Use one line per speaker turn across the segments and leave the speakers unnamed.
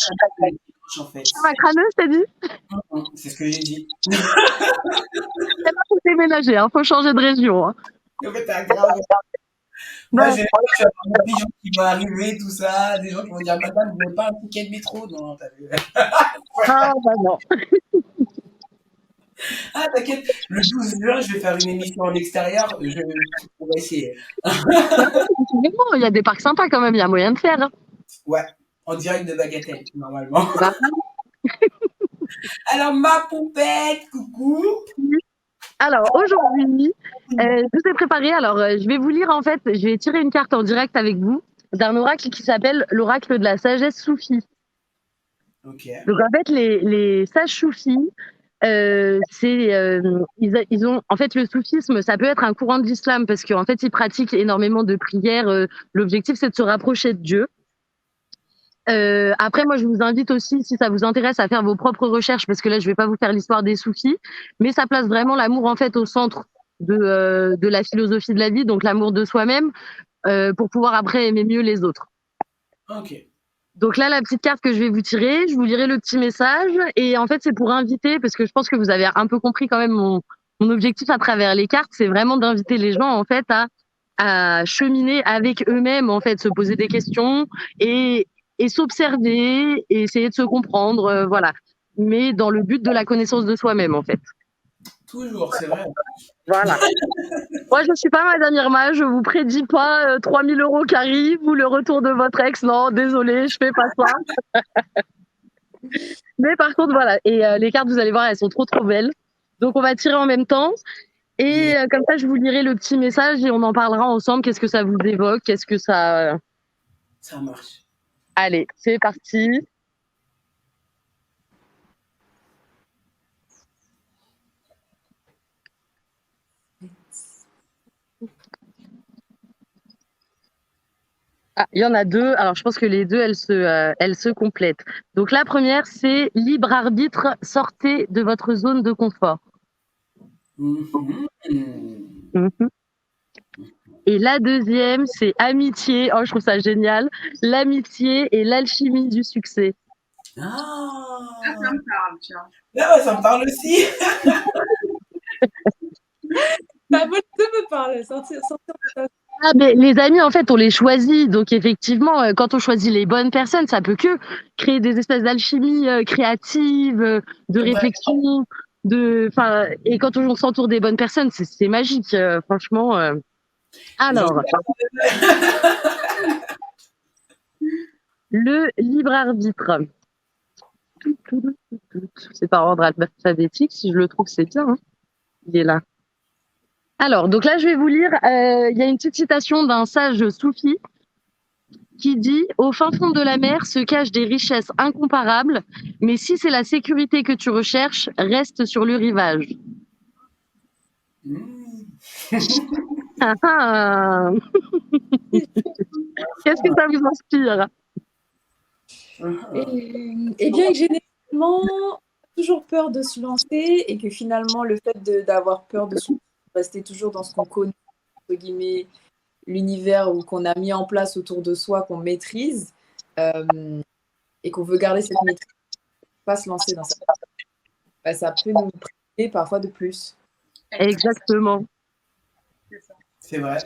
que le dimanche, en fait.
Ma crâneuse, t'as dit?
C'est ce que j'ai dit.
C'est pas pour déménager, hein, faut changer de région. Hein.
En fait, t'as grave. Moi, je vais avoir des pigeons qui vont arriver, tout ça, des gens qui vont dire, madame, vous n'avez pas un ticket de métro? Non, t'as vu.
Ah, bah non.
Ah, t'inquiète, le 12 juin, je vais faire une émission en extérieur. On va essayer.
Vraiment, il y a des parcs sympas quand même, il y a moyen de faire. Hein.
Ouais, en direct de Bagatelle, normalement.
Bah,
Alors, ma poupette, coucou.
alors, aujourd'hui, je vous ai préparé. Alors, je vais vous lire, en fait, je vais tirer une carte en direct avec vous d'un oracle qui s'appelle l'oracle de la sagesse soufie.
Ok.
Donc, en fait, les sages soufis, ils ont, en fait, le soufisme, ça peut être un courant de l'islam parce qu'en fait, ils pratiquent énormément de prières. L'objectif, c'est de se rapprocher de Dieu. Après, moi, je vous invite aussi, si ça vous intéresse, à faire vos propres recherches, parce que là, je vais pas vous faire l'histoire des soufis, mais ça place vraiment l'amour en fait au centre de la philosophie de la vie, donc l'amour de soi-même, pour pouvoir après aimer mieux les autres.
Ok.
Donc là, la petite carte que je vais vous tirer, je vous lirai le petit message, et en fait, c'est pour inviter, parce que je pense que vous avez un peu compris quand même mon objectif à travers les cartes, c'est vraiment d'inviter les gens en fait à cheminer avec eux-mêmes, en fait, se poser des questions et, et s'observer et essayer de se comprendre, voilà. Mais dans le but de la connaissance de soi-même, en fait.
Toujours, c'est vrai.
Voilà. Moi, je suis pas Madame Irma, je vous prédis pas 3000 euros qui arrivent ou le retour de votre ex. Non, désolé, je fais pas ça. Mais par contre, voilà. Et les cartes, vous allez voir, elles sont trop trop belles. Donc, on va tirer en même temps. Et comme ça, je vous lirai le petit message et on en parlera ensemble. Qu'est-ce que ça vous évoque? Qu'est-ce que ça.
Ça marche.
Allez, c'est parti. Ah, il y en a deux. Alors, je pense que les deux, elles se complètent. Donc, la première, c'est libre arbitre, sortez de votre zone de confort.
Mhm.
Mhm. Et la deuxième, c'est amitié. Oh, je trouve ça génial. L'amitié et l'alchimie du succès.
Ah,
Ça me parle, tiens.
là, ça me parle aussi.
Bah, moi, ça me parle. Sortir de ta...
Ah, mais les amis, en fait, on les choisit. Donc, effectivement, quand on choisit les bonnes personnes, ça peut que créer des espèces d'alchimie créative, de
C'est vrai.
réflexion, et quand on s'entoure des bonnes personnes, c'est magique, franchement.
J'en-
Alors, le libre arbitre. C'est par ordre alphabétique. Si je le trouve, c'est bien. Hein. Il est là. Alors, donc là, je vais vous lire. Il y a une petite citation d'un sage soufi qui dit: au fin fond de la mer se cachent des richesses incomparables, mais si c'est la sécurité que tu recherches, reste sur le rivage.
Mmh.
Ah, ah. Qu'est-ce que ça vous inspire?
Et bien que généralement, toujours peur de se lancer et que finalement, le fait d'avoir peur de se lancer, rester toujours dans ce qu'on connaît, entre guillemets, l'univers ou qu'on a mis en place autour de soi, qu'on maîtrise et qu'on veut garder cette maîtrise, pas se lancer dans ça. Bah, ça peut nous priver parfois de plus.
Exactement.
C'est vrai.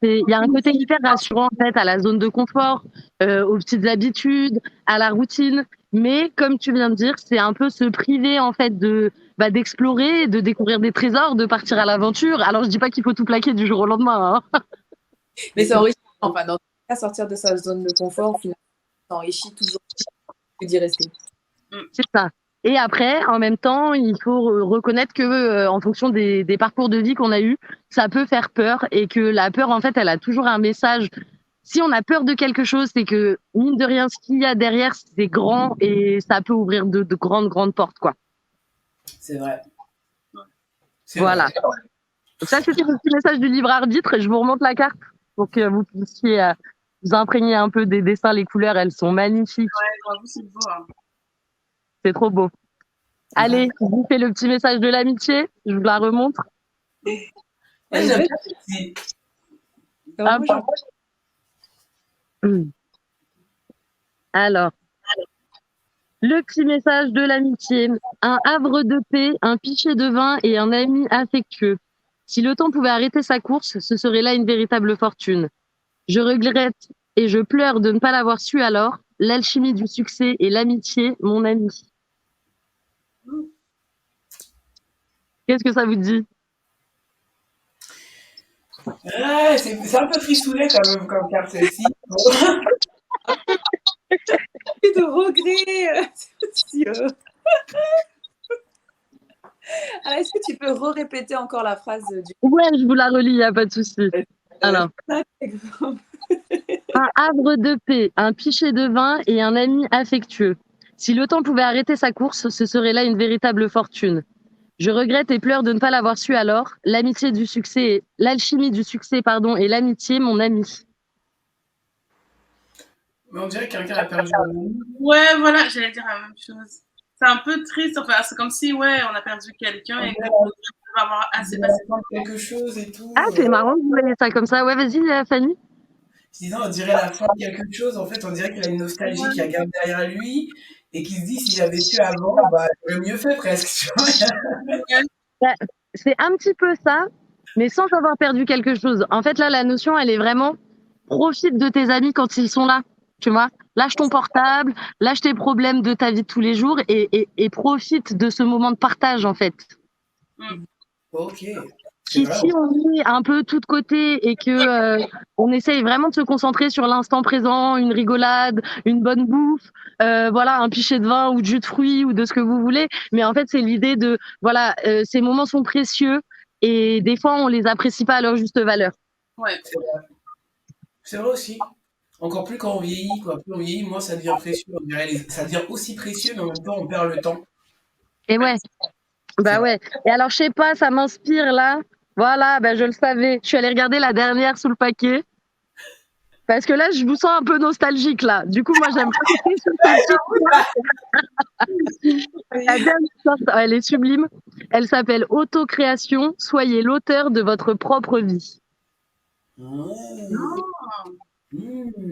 Il y a un côté hyper rassurant en fait à la zone de confort, aux petites habitudes, à la routine. Mais comme tu viens de dire, c'est un peu se priver en fait d'explorer, de découvrir des trésors, de partir à l'aventure. Alors je dis pas qu'il faut tout plaquer du jour au lendemain. Hein.
Mais c'est enrichissant. Enfin, dans tout cas, sortir de sa zone de confort, finalement, ça enrichit toujours que d'y rester.
C'est ça. Et après, en même temps, il faut reconnaître que, en fonction des parcours de vie qu'on a eus, ça peut faire peur et que la peur, en fait, elle a toujours un message. Si on a peur de quelque chose, c'est que, mine de rien, ce qu'il y a derrière, c'est grand et ça peut ouvrir de grandes, grandes portes, quoi.
C'est vrai. C'est
Voilà.
vrai.
Donc ça, c'était le petit message du libre arbitre et je vous remonte la carte pour que vous puissiez vous imprégner un peu des dessins. Les couleurs, elles sont magnifiques.
Ouais, bravo, c'est beau. Hein.
C'est trop beau. Allez, je vous fais le petit message de l'amitié. Je vous la remontre.
Ouais, j'aime bien aussi.
Alors, moi,
Alors, Le petit message de l'amitié. Un havre de paix, un pichet de vin et un ami affectueux. Si le temps pouvait arrêter sa course, ce serait là une véritable fortune. Je regrette et je pleure de ne pas l'avoir su alors. L'alchimie du succès et l'amitié, mon ami. Qu'est-ce que ça vous dit?
Ouais, c'est un peu frissoulet quand même comme carte celle-ci.
Et de regret. Si, Alors, est-ce que tu peux répéter encore la phrase du
Ouais, je vous la relis, il n'y a pas de souci. Alors, un havre de paix, un pichet de vin et un ami affectueux. Si le temps pouvait arrêter sa course, ce serait là une véritable fortune. Je regrette et pleure de ne pas l'avoir su alors. L'amitié du succès, l'alchimie du succès, pardon, et l'amitié, mon ami.
Mais on dirait que quelqu'un a perdu un ami.
Ouais, voilà, j'allais dire la même chose. C'est un peu triste, enfin, c'est comme si, ouais, on a perdu quelqu'un et qu'on va avoir assez
On
passé.
apprendre quelque chose et tout.
Ah, c'est marrant que vous voyez ça comme ça. Ouais, vas-y, Fanny.
Disant, on dirait la fin de quelque chose. En fait, on dirait qu'il a une nostalgie qui regarde derrière lui et qui se dit s'il avait su avant, bah, il aurait mieux fait presque. Tu vois.
Bah, c'est un petit peu ça, mais sans avoir perdu quelque chose. En fait, là, la notion, elle est vraiment profite de tes amis quand ils sont là. Tu vois, lâche ton portable, lâche tes problèmes de ta vie de tous les jours et profite de ce moment de partage, en fait.
Ok.
Si on est un peu tout de côté et que on essaye vraiment de se concentrer sur l'instant présent, une rigolade, une bonne bouffe, voilà, un pichet de vin ou de jus de fruits ou de ce que vous voulez. Mais en fait, c'est l'idée de voilà, ces moments sont précieux et des fois on les apprécie pas à leur juste valeur.
Ouais.
C'est vrai aussi. Encore plus quand on vieillit, quoi. Plus on vieillit, moins ça devient précieux. On dirait ça devient aussi précieux, mais en même temps, on perd le temps.
Et ouais, bah ouais. Et alors je sais pas, ça m'inspire là. Voilà, bah je le savais. Je suis allée regarder la dernière sous le paquet. Parce que là, je vous sens un peu nostalgique là. Du coup, moi, j'aime pas. La dernière sorte, elle est sublime. Elle s'appelle Autocréation. Soyez l'auteur de votre propre vie. Vous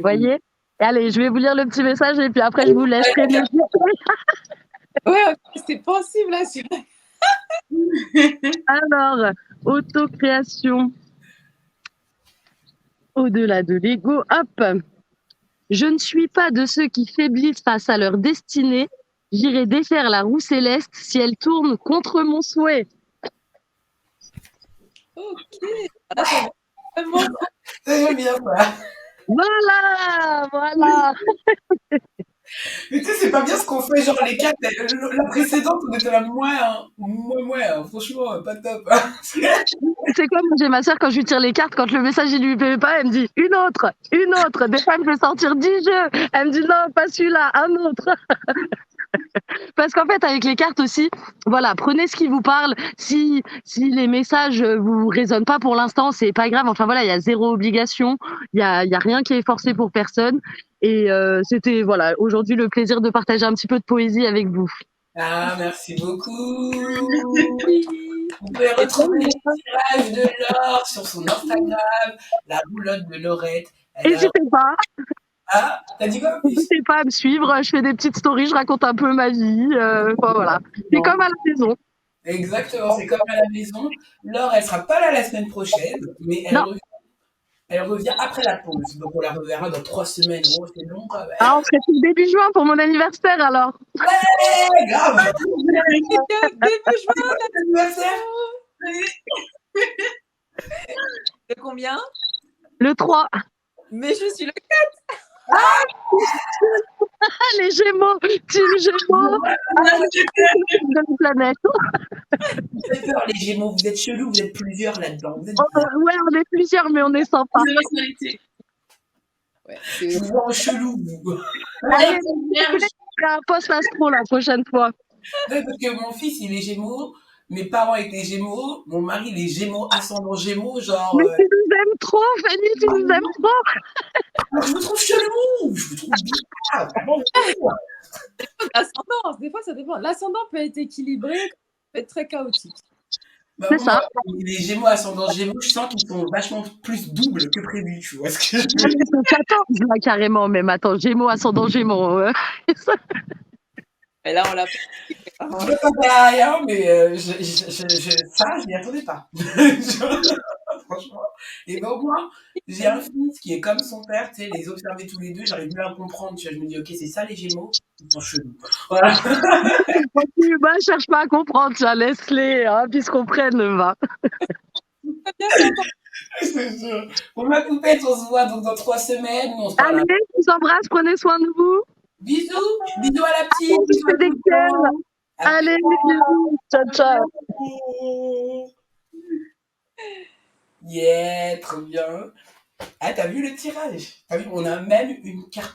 voyez? Et allez, je vais vous lire le petit message et puis après, je vous laisserai.
Ouais, c'est pensif là.
Alors, autocréation. Au-delà de l'ego, hop. Je ne suis pas de ceux qui faiblissent face à leur destinée. J'irai défaire la roue céleste si elle tourne contre mon souhait.
Ok.
J'aime bien ça.
Voilà.
Mais tu sais, c'est pas bien ce qu'on fait, genre les cartes. La précédente, on était là, moins, franchement, pas top.
C'est quoi, moi j'ai ma soeur quand je lui tire les cartes, quand le message il lui plaît pas, elle me dit une autre. Des fois, elle me fait sortir 10 jeux. Elle me dit non, pas celui-là, un autre. Parce qu'en fait, avec les cartes aussi, voilà, prenez ce qui vous parle. Si les messages vous résonnent pas pour l'instant, c'est pas grave. Enfin voilà, il y a zéro obligation. Il y a rien qui est forcé pour personne. Et c'était voilà aujourd'hui le plaisir de partager un petit peu de poésie avec vous.
Ah, merci beaucoup. Vous pouvez retrouver les tirages de Laure sur son Instagram, la roulotte de Laurette.
N'hésitez pas.
Ah, t'as dit quoi?
N'hésitez pas à me suivre. Je fais des petites stories, je raconte un peu ma vie. Enfin, voilà. C'est comme à la maison.
Exactement, c'est comme à la maison. Laure, elle sera pas là la semaine prochaine, mais elle revient après la pause. Donc on la reverra dans 3 semaines. Oh, c'est long quand même.
Ah, on serait début juin pour mon anniversaire alors.
Ouais, grave.
Début juin,
Anniversaire.
de combien?
Le 3.
Mais je suis le 4.
Les Gémeaux, team Gémeaux. De la planète.
Vous faites peur, les Gémeaux. Vous êtes chelous, vous êtes plusieurs là-dedans. Vous êtes...
Ouais, on est plusieurs, mais on est sympa.
Ouais,
je vous vois en chelou, vous.
Allez, je ferai un post astro la prochaine fois.
Ouais, parce que mon fils, il est Gémeaux. Mes parents étaient Gémeaux. Mon mari, il est Gémeaux, ascendant Gémeaux, genre.
Mais tu nous aimes trop, Fanny, tu nous aimes trop.
Je vous trouve chelou. Je vous trouve bizarre.
L'ascendance, des fois, ça dépend. L'ascendant peut être équilibré, peut être très chaotique.
Bah,
c'est ça.
Les Gémeaux, ascendant Gémeaux, je sens qu'ils sont vachement plus doubles que prévu, tu vois ce que je veux dire.
Ils sont 14 là, carrément, même. Attends, Gémeaux, ascendant Gémeaux.
Et là, on l'a pas.
Je ne m'attendais à rien, mais ça, je m'y attendais pas. Franchement. Et ben au moins, j'ai un fils qui est comme son père, tu sais, les observer tous les deux, j'arrive mieux à comprendre. Tu vois, je me dis, ok, c'est ça les Gémeaux, ils sont chelous. Voilà.
Bah, cherche pas à comprendre, ça, laisse-les, hein, qu'ils se comprennent, va.
C'est sûr. Pour ma poupette, on se voit donc dans 3 semaines, on se parle.
Allez, je vous embrasse, prenez soin de vous.
Bisous, bisous à la petite,
Je
bisous à
fais des
tout le
câlins.
monde.
Allez, bisous. Ciao, ciao.
Yeah, trop bien. Ah, t'as vu le tirage? T'as vu, on a même une carte.